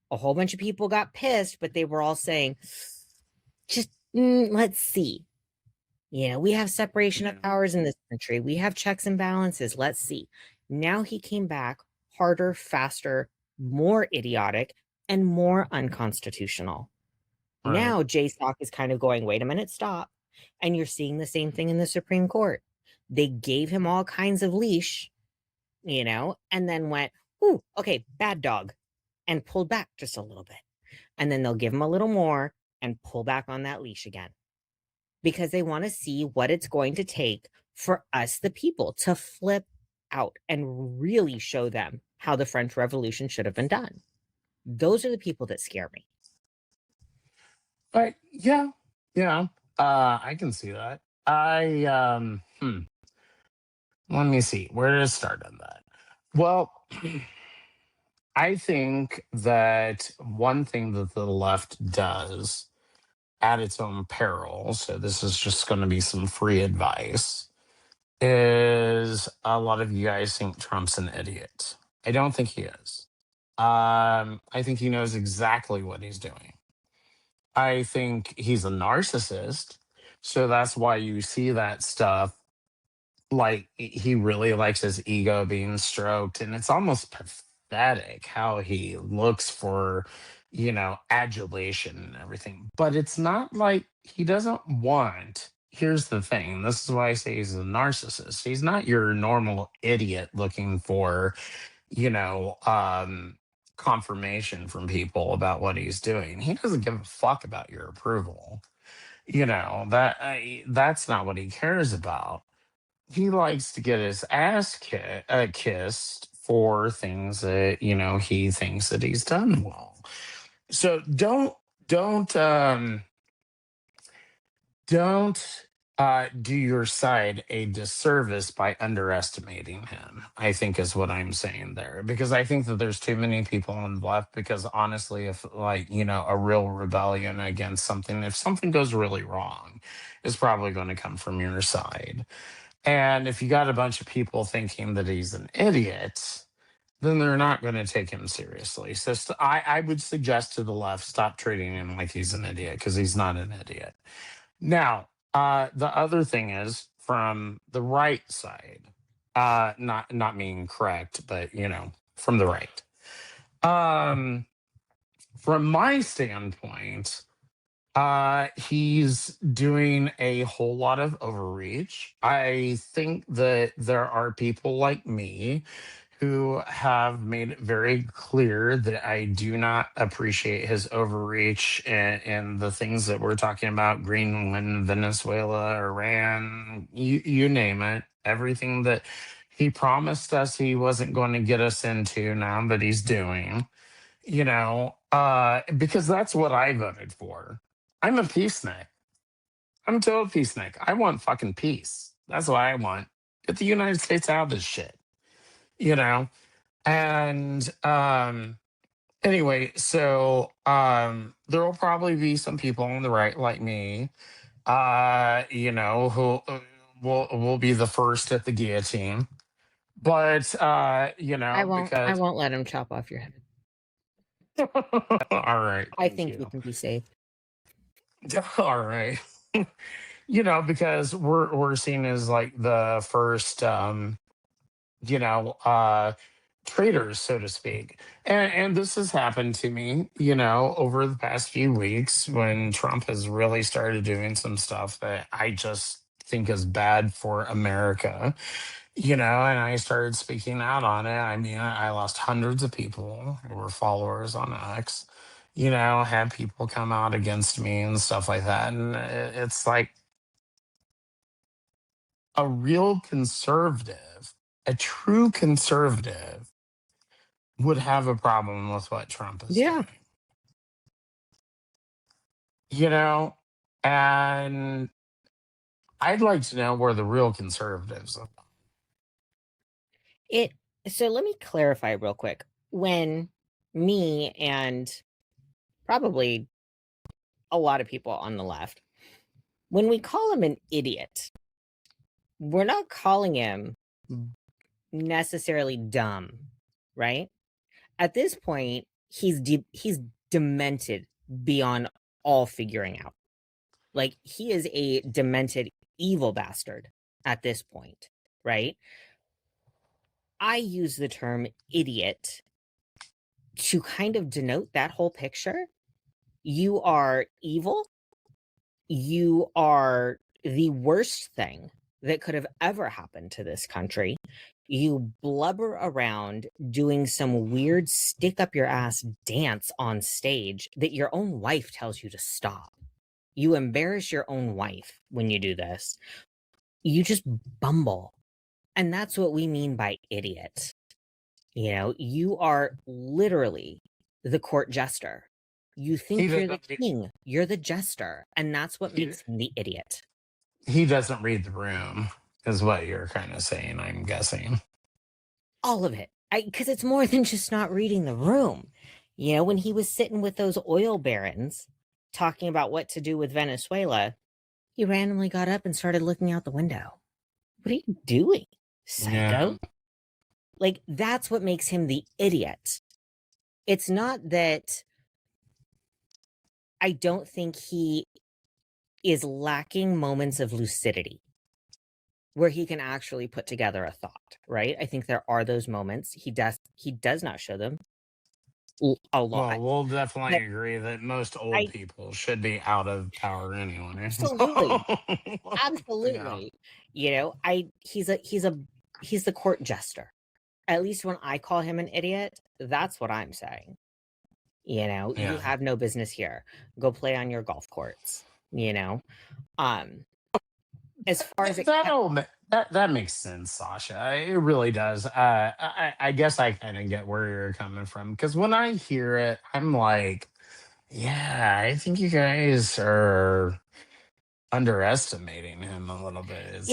A whole bunch of people got pissed, but they were all saying, just let's see. We have separation of powers in this country. We have checks and balances. Let's see. Now he came back harder, faster, more idiotic, and more unconstitutional. Right. Now JSOC is kind of going, wait a minute, stop. And you're seeing the same thing in the Supreme Court. They gave him all kinds of leash, and then went, ooh, okay, bad dog, and pulled back just a little bit. And then they'll give him a little more and pull back on that leash again, because they want to see what it's going to take for us, the people, to flip out and really show them how the French Revolution should have been done. Those are the people that scare me. But yeah, I can see that. Let me see, where to start on that. Well, I think that one thing that the left does at its own peril, so this is just going to be some free advice, is a lot of you guys think Trump's an idiot. I don't think he is. I think he knows exactly what he's doing. I think he's a narcissist. So that's why you see that stuff. Like, he really likes his ego being stroked. And it's almost pathetic how he looks for, adulation and everything. But it's not like he doesn't want. Here's the thing. This is why I say he's a narcissist. He's not your normal idiot looking for, confirmation from people about what he's doing. He doesn't give a fuck about your approval. That's not what he cares about. He likes to get his ass kissed for things that he thinks that he's done well. So don't do your side a disservice by underestimating him, I think is what I'm saying there. Because I think that there's too many people on the left, because honestly, if a real rebellion against something, if something goes really wrong, it's probably going to come from your side. And if you got a bunch of people thinking that he's an idiot, then they're not going to take him seriously. So I would suggest to the left, stop treating him like he's an idiot, because he's not an idiot. Now, the other thing is from the right side, not being correct, but from the right. From my standpoint, he's doing a whole lot of overreach. I think that there are people like me who have made it very clear that I do not appreciate his overreach and the things that we're talking about: Greenland, Venezuela, Iran, you name it. Everything that he promised us he wasn't going to get us into now, but he's doing, because that's what I voted for. I'm a peacenik. I'm a total peacenik. I want fucking peace. That's what I want. Get the United States out of this shit. And anyway, so there will probably be some people on the right like me, who will be the first at the guillotine. But I won't because let him chop off your head. all right. I think you can be safe. All right. Because we're seen as like the first traitors, so to speak. And this has happened to me, over the past few weeks when Trump has really started doing some stuff that I just think is bad for America, and I started speaking out on it. I mean, I lost hundreds of people who were followers on X, had people come out against me and stuff like that. And it's like a real conservative, a true conservative would have a problem with what Trump is doing. And I'd like to know where the real conservatives are. So let me clarify real quick. When me and probably a lot of people on the left, when we call him an idiot, we're not calling him necessarily dumb, right? At this point, he's demented beyond all figuring out. Like, he is a demented evil bastard at this point, right? I use the term idiot to kind of denote that whole picture. You are evil. You are the worst thing that could have ever happened to this country. You blubber around doing some weird stick up your ass dance on stage that your own wife tells you to stop. You embarrass your own wife when you do this. You just bumble. And that's what we mean by idiot. You are literally the court jester. You think you're the king. You're the jester. And that's what makes him the idiot. He doesn't read the room, is what you're kind of saying, I'm guessing. All of it. Because it's more than just not reading the room. When he was sitting with those oil barons talking about what to do with Venezuela, he randomly got up and started looking out the window. What are you doing, psycho? Yeah. Like, that's what makes him the idiot. It's not that I don't think he is lacking moments of lucidity where he can actually put together a thought, right? I think there are those moments. He does not show them a lot. Well, we'll definitely agree that most old people should be out of power anyway. Absolutely. Absolutely. He's the court jester. At least when I call him an idiot, that's what I'm saying. You have no business here. Go play on your golf courts. As far as that makes sense, Sasha. It really does. I guess I kind of get where you're coming from, because when I hear it, I'm like, yeah, I think you guys are underestimating him a little bit.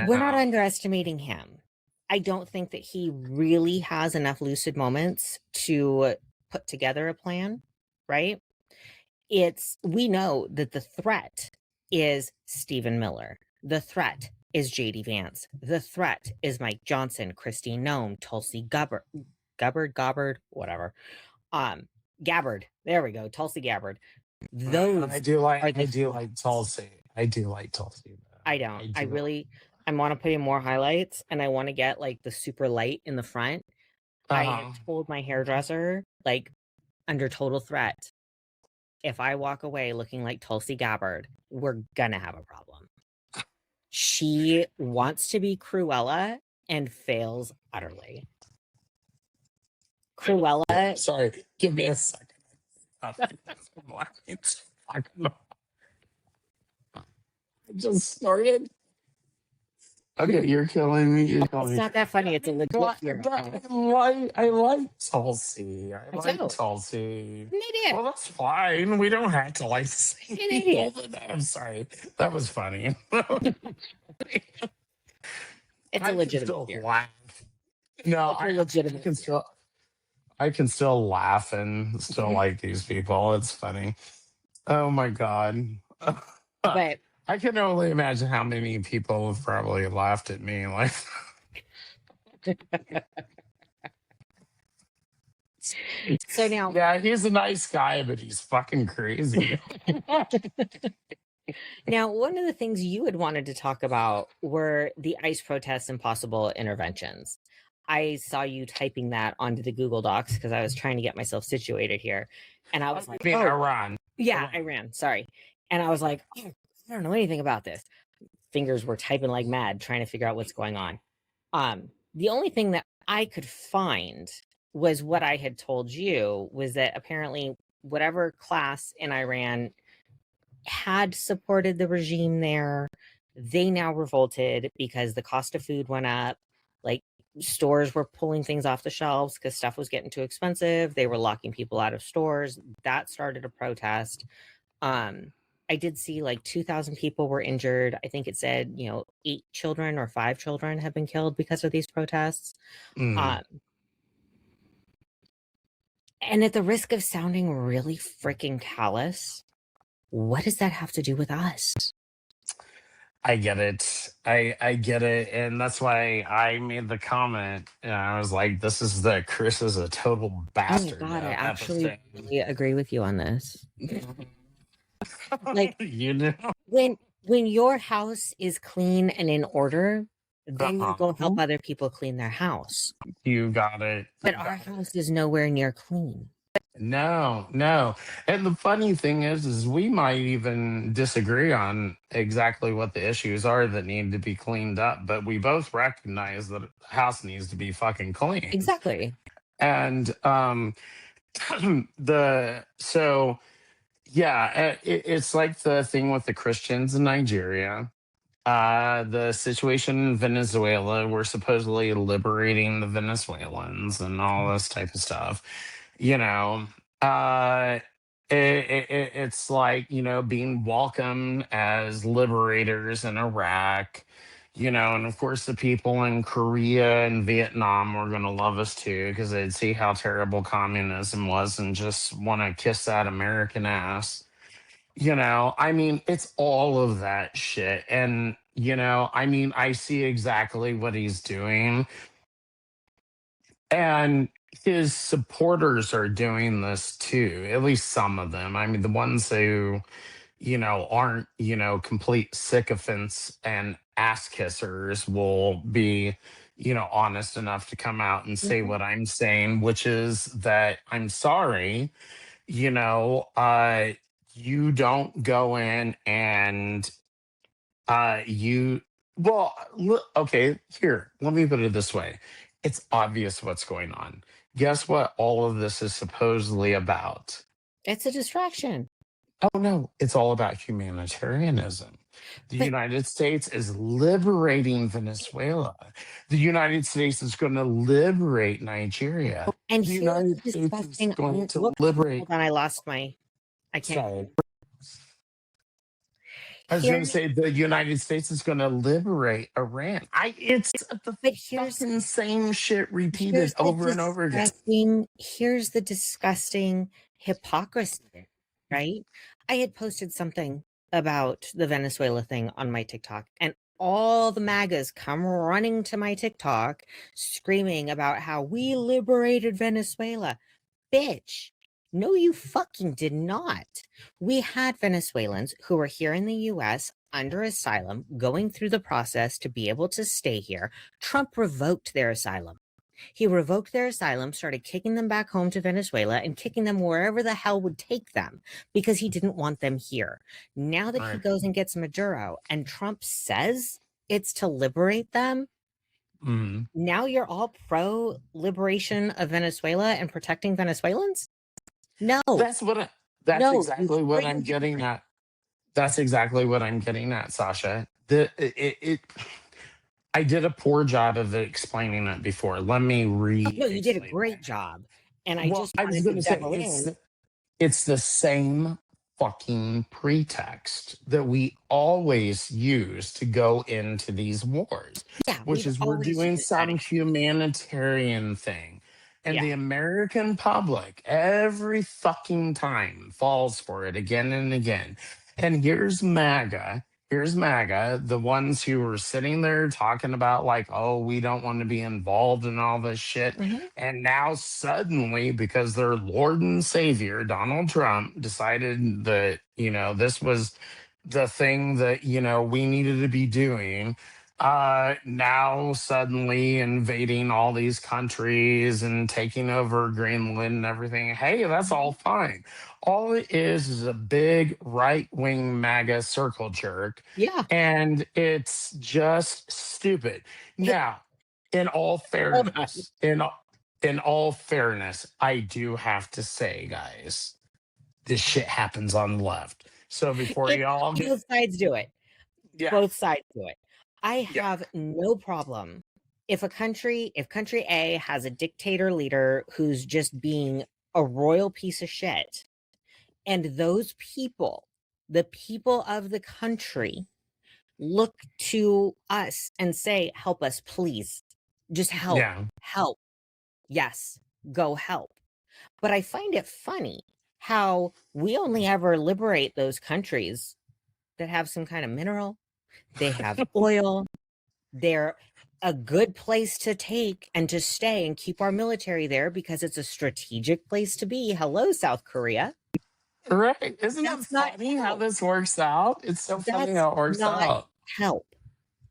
We're not underestimating him. I don't think that he really has enough lucid moments to put together a plan, right? We know that the threat is Stephen Miller. The threat is J.D. Vance. The threat is Mike Johnson, Christine Nome, Tulsi Gabbard, whatever. Gabbard. There we go. Tulsi Gabbard. Those I do like are the Tulsi. I do like Tulsi. I don't. I want to put in more highlights, and I want to get like the super light in the front. I had told my hairdresser, like, under total threat, if I walk away looking like Tulsi Gabbard, we're gonna have a problem. She wants to be Cruella and fails utterly. Cruella. Sorry, give me a second. I just started. Okay, you're killing me. You're killing It's me. not that funny. It's a legit fear. I like Tulsi. I like Tulsi. Well, that's fine. We don't have to like the same people. I'm sorry. That was funny. It's a legitimate fear. Laugh. No, I can still laugh and still like these people. It's funny. Oh my God. But I can only imagine how many people have probably laughed at me. Like, so now, yeah, he's a nice guy, but he's fucking crazy. Now, one of the things you had wanted to talk about were the ICE protests and possible interventions. I saw you typing that onto the Google Docs because I was trying to get myself situated here. And I was like, Iran. Yeah, Iran. Sorry. And I was like, oh, I don't know anything about this. Fingers were typing like mad, trying to figure out what's going on. The only thing that I could find was what I had told you, was that apparently whatever class in Iran had supported the regime there, they now revolted because the cost of food went up. Like, stores were pulling things off the shelves because stuff was getting too expensive. They were locking people out of stores. That started a protest. I did see like 2,000 people were injured. I think it said, 8 children or 5 children have been killed because of these protests. And at the risk of sounding really freaking callous, what does that have to do with us? I get it. I get it. And that's why I made the comment. And I was like, Chris is a total bastard. Oh God, I actually really agree with you on this. Like, when your house is clean and in order, then you go help other people clean their house. You got it. But our house is nowhere near clean. No. And the funny thing is we might even disagree on exactly what the issues are that need to be cleaned up, but we both recognize that the house needs to be fucking clean. Exactly. And it's like the thing with the Christians in Nigeria. The situation in Venezuela, we're supposedly liberating the Venezuelans and all this type of stuff. It's like, being welcomed as liberators in Iraq, and of course the people in Korea and Vietnam were going to love us too, because they'd see how terrible communism was and just want to kiss that American ass. It's all of that shit. And, I see exactly what he's doing. And his supporters are doing this too, at least some of them. The ones who, aren't, complete sycophants and ass kissers will be, honest enough to come out and say what I'm saying, which is that I'm sorry, you don't go in and okay, here, let me put it this way. It's obvious what's going on. Guess what all of this is supposedly about? It's a distraction. Oh, no. It's all about humanitarianism. The United States is liberating Venezuela. The United States is going to liberate Nigeria. And the United States is going to liberate... Hold on, I can't. Sorry. I was going to say the United States is going to liberate Iran. It's the fucking same shit repeated over and over again. Here's the disgusting hypocrisy, right? I had posted something about the Venezuela thing on my TikTok, and all the MAGAs come running to my TikTok screaming about how we liberated Venezuela. Bitch, no, you fucking did not. We had Venezuelans who were here in the US under asylum, going through the process to be able to stay here. Trump revoked their asylum. He revoked their asylum, started kicking them back home to Venezuela and kicking them wherever the hell would take them because he didn't want them here. Now that he goes and gets Maduro and Trump says it's to liberate them, now you're all pro liberation of Venezuela and protecting Venezuelans? No. That's exactly what I'm getting at. That's exactly what I'm getting at, Sasha. I did a poor job of explaining it before. Let me No, you did a great job. And I was going to say it's the same fucking pretext that we always use to go into these wars, which is we're doing some humanitarian thing. And the American public every fucking time falls for it again and again. And here's MAGA, the ones who were sitting there talking about like, oh, we don't want to be involved in all this shit. And now suddenly, because their Lord and Savior, Donald Trump, decided that, this was the thing that, we needed to be doing. Now suddenly invading all these countries and taking over Greenland and everything. Hey, that's all fine. All it is a big right-wing MAGA circle jerk. Yeah. And it's just stupid. Now, in all fairness, I do have to say, guys, this shit happens on the left. So before y'all get... Both sides do it. Yeah. Both sides do it. I have no problem if country A has a dictator leader who's just being a royal piece of shit, and those people, the people of the country, look to us and say, help us, please. Just help. Yeah. Help. Yes, go help. But I find it funny how we only ever liberate those countries that have some kind of mineral. They have oil. They're a good place to take and to stay and keep our military there because it's a strategic place to be. Hello, South Korea. Right. Isn't it funny how this works out? It's so funny how it works out. Help.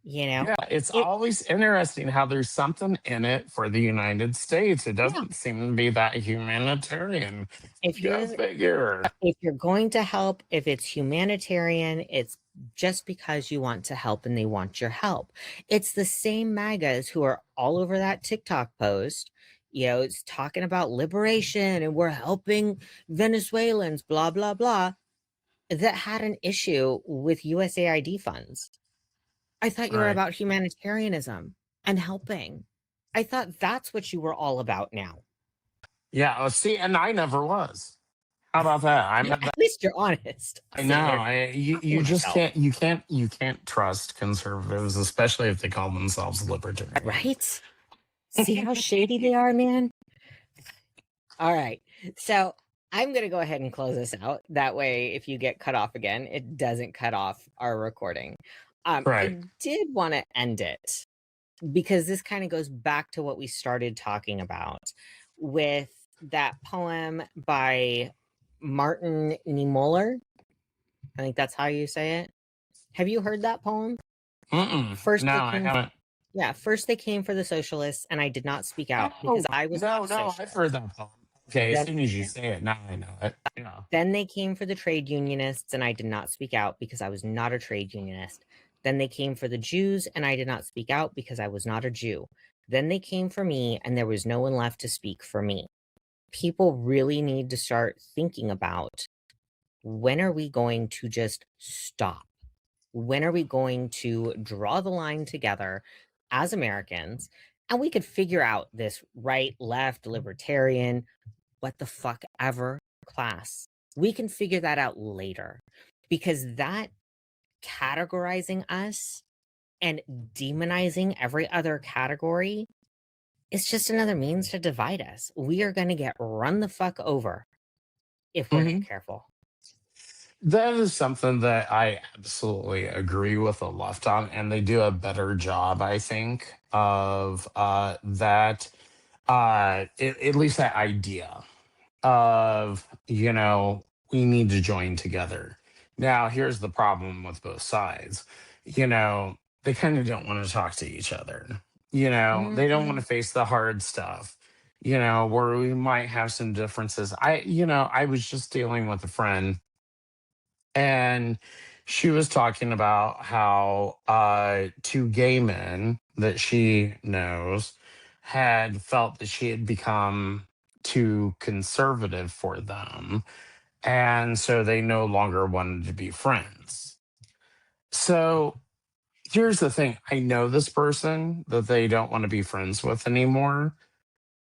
Yeah, it's always interesting how there's something in it for the United States. It doesn't seem to be that humanitarian. If you're going to help, if it's humanitarian, it's just because you want to help and they want your help. It's the same MAGAs who are all over that TikTok post, it's talking about liberation and we're helping Venezuelans, blah, blah, blah, that had an issue with USAID funds. I thought you were about humanitarianism and helping. I thought that's what you were all about now. Yeah, see, and I never was. How about that? At least you're honest. I know. You just can't trust conservatives, especially if they call themselves libertarian. Right? See how shady they are, man? All right. So I'm going to go ahead and close this out. That way, if you get cut off again, it doesn't cut off our recording. I did want to end it because this kind of goes back to what we started talking about with that poem by Martin Niemöller. I think that's how you say it. Have you heard that poem? First, no, I haven't. Yeah, first they came for the socialists, and I did not speak out because I was no, I've heard that poem. Okay, as soon as you say it, now I know it. Yeah. Then they came for the trade unionists, and I did not speak out because I was not a trade unionist. Then they came for the Jews, and I did not speak out because I was not a Jew. Then they came for me, and there was no one left to speak for me. People really need to start thinking about, when are we going to just stop? When are we going to draw the line together as Americans, and we could figure out this right, left, libertarian, what the fuck ever class? We can figure that out later, because that categorizing us and demonizing every other category is just another means to divide us. We are going to get run the fuck over if we're not careful. That is something that I absolutely agree with the left on, and they do a better job, I think, of that. At least that idea of, we need to join together. Now, here's the problem with both sides. You know, they kind of don't want to talk to each other. They don't want Mhm. to face the hard stuff. Where we might have some differences. I was just dealing with a friend, and she was talking about how two gay men that she knows had felt that she had become too conservative for them, and so they no longer wanted to be friends. So here's the thing: I know this person that they don't want to be friends with anymore,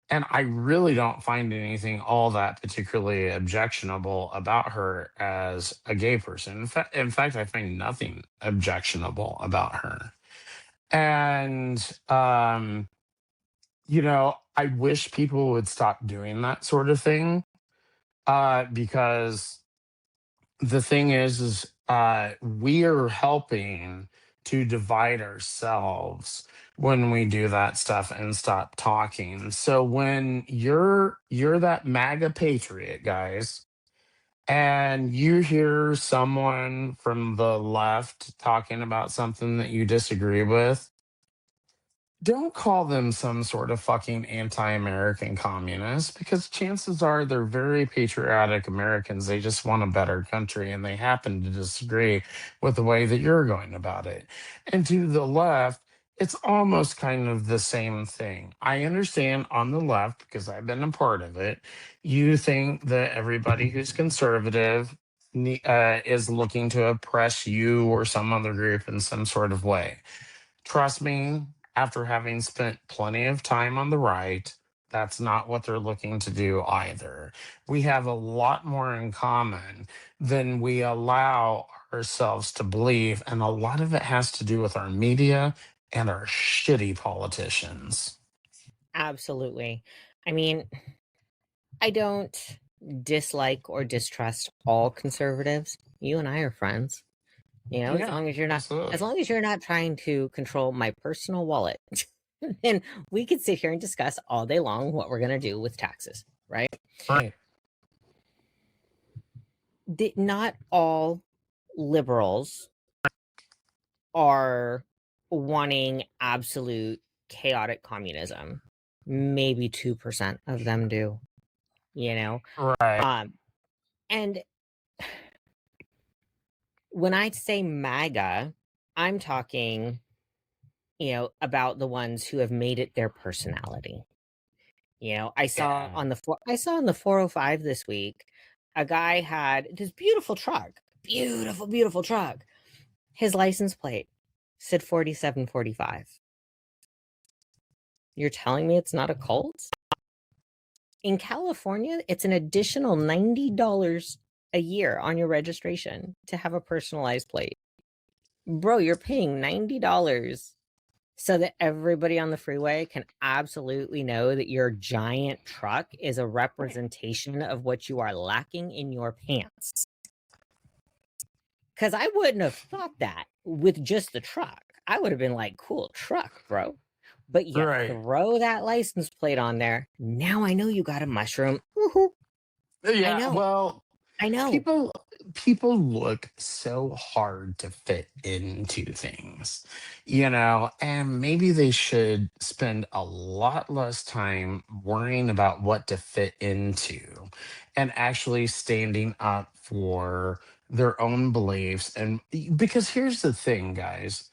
and I really don't find anything all that particularly objectionable about her as a gay person. In fact, I find nothing objectionable about her. And, I wish people would stop doing that sort of thing, because the thing is we are helping to divide ourselves when we do that stuff and stop talking. So when you're that MAGA patriot, guys, and you hear someone from the left talking about something that you disagree with, don't call them some sort of fucking anti-American communist, because chances are they're very patriotic Americans. They just want a better country, and they happen to disagree with the way that you're going about it. And to the left, it's almost kind of the same thing. I understand on the left, because I've been a part of it, you think that everybody who's conservative is looking to oppress you or some other group in some sort of way. Trust me, after having spent plenty of time on the right, that's not what they're looking to do either. We have a lot more in common than we allow ourselves to believe, and a lot of it has to do with our media and our shitty politicians. Absolutely. I mean, I don't dislike or distrust all conservatives. You and I are friends. As Yeah, long as you're not as absolutely. long as you're not trying to control my personal wallet, then we could sit here and discuss all day long what we're gonna do with taxes, right? Right. Not all liberals are wanting absolute chaotic communism. Maybe 2% of them do, you know? Right. Um, and when I say MAGA, I'm talking, about the ones who have made it their personality. Yeah. I saw on the 405 this week, a guy had this beautiful, beautiful truck. His license plate said 4745. You're telling me it's not a cult? In California, it's an additional $90 a year on your registration to have a personalized plate. Bro, you're paying $90 so that everybody on the freeway can absolutely know that your giant truck is a representation of what you are lacking in your pants. Because I wouldn't have thought that with just the truck. I would have been like, cool truck, bro. But you Right. throw that license plate on there. Now I know you got a mushroom. Woohoo. I Yeah. know. Well, I know. people look so hard to fit into things, and maybe they should spend a lot less time worrying about what to fit into and actually standing up for their own beliefs. And because here's the thing, guys,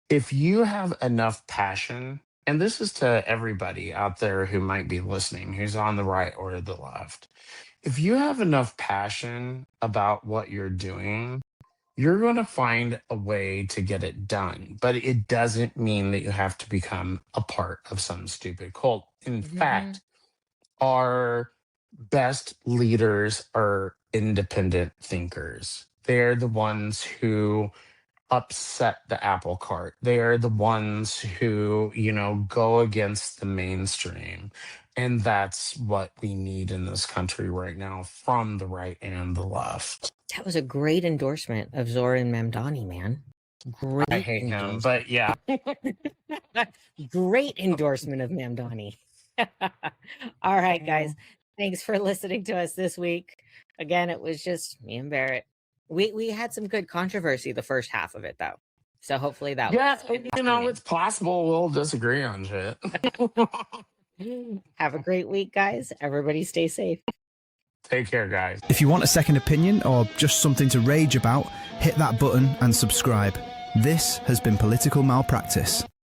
if you have enough passion, and this is to everybody out there who might be listening, who's on the right or the left, if you have enough passion about what you're doing, you're going to find a way to get it done. But it doesn't mean that you have to become a part of some stupid cult. In Mhm. fact, our best leaders are independent thinkers. They're the ones who upset the apple cart. They are the ones who, go against the mainstream. And that's what we need in this country right now from the right and the left. That was a great endorsement of Zoran Mamdani, man. Great. I hate him, but yeah. Great endorsement of Mamdani. All right, guys. Thanks for listening to us this week. Again, it was just me and Barrett. We had some good controversy the first half of it, though. So hopefully that it's possible we'll disagree on shit. Have a great week, guys. Everybody stay safe. Take care, guys. If you want a second opinion or just something to rage about, hit that button and subscribe. This has been Political Malpractice.